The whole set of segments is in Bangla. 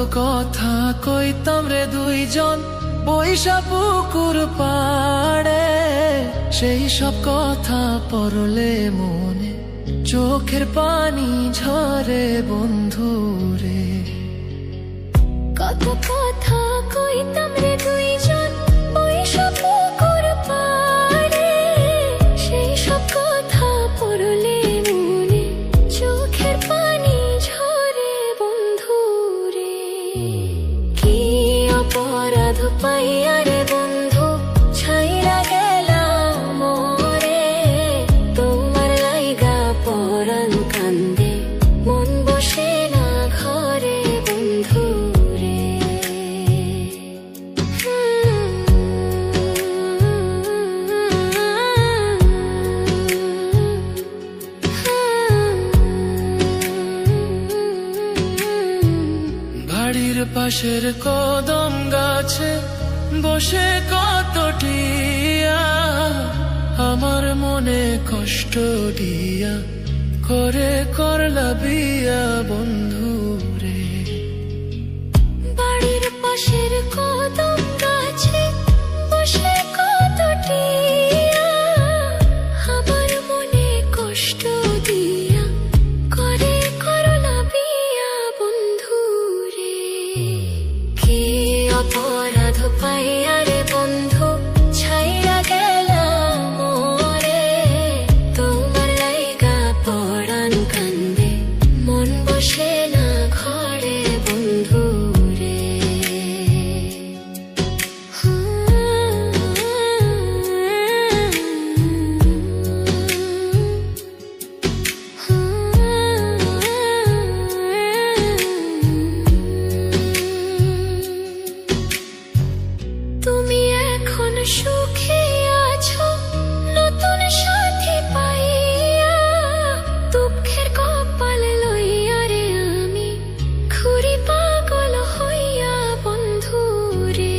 কথা কইতাম রে দুইজন বৈশা পুকুর পাড়ে, সেই সব কথা পড়লে মনে চোখের পানি ঝরে বন্ধু রে। কত কথা কইতাম রে দুইজন বৈশা পুকুর পাড়ে, সেই সব কথা পড়লে মনে চোখের পানি ঝরে বন্ধু রে। কি অপরাধ পাইয়া রে বন্ধু ছাইরা গেলাম মোরে, তোমার লাইগা পরাণ কান্দে মন বসে না ঘরে বন্ধু রে। বাড়ির পাশের কদম গাছে বসে কত টিয়া, আমার মনে কষ্ট দিয়া করে করলা বিয়া বন্ধু রে। বাড়ির পাশের কদম গাছে বসে কত টিয়া, আমার মনে কষ্ট দিয়া করে করলা বিয়া বন্ধু রে। কি অপরাধ পাইয়া রে বন্ধু ছাইরা গেলাম মোরে, তোমার লাইগা পরাণ কান্দে মন বসে না ঘরে বন্ধু রে। তুমি এখন সুখে আছো নতুন সাথী পাইয়া, দুঃখের কপাল লইয়া রে আমি ঘুরি পাগল হইয়া বন্ধু রে।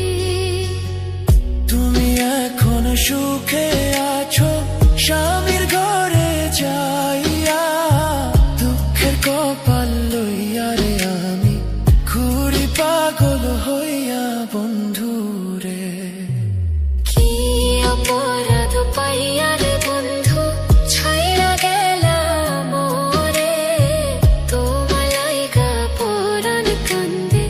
তুমি এখন সুখে আছো স্বামীর ঘরে যাইয়া, দুঃখের কপাল লইয়া রে আমি ঘুরি পাগল হইয়া বন্ধু রে। কি অপরাধ পাইয়া রে বন্ধু ছাইরা গেলাম মোরে, তোমার লাইগা পরাণ কান্দে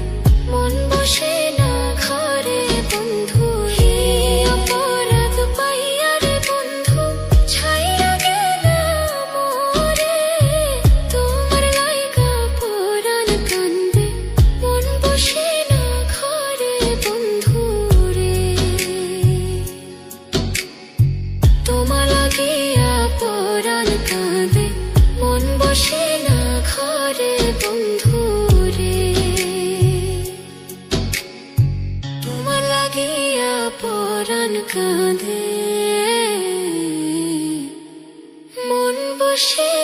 মন বসে না ঘরে বন্ধু। কি অপরাধ পাইয়া রে বন্ধু ছাইরা গেলাম মোরে, তোমার লাইগা পরাণ কান্দে মন বসে না ঘরে বন্ধু রে। তোমার লাগিয়া পরাণ কাঁদে মন বসে না ঘরে বন্ধু রে। তোমার লাগিয়া পরাণ কাঁদে মন বসে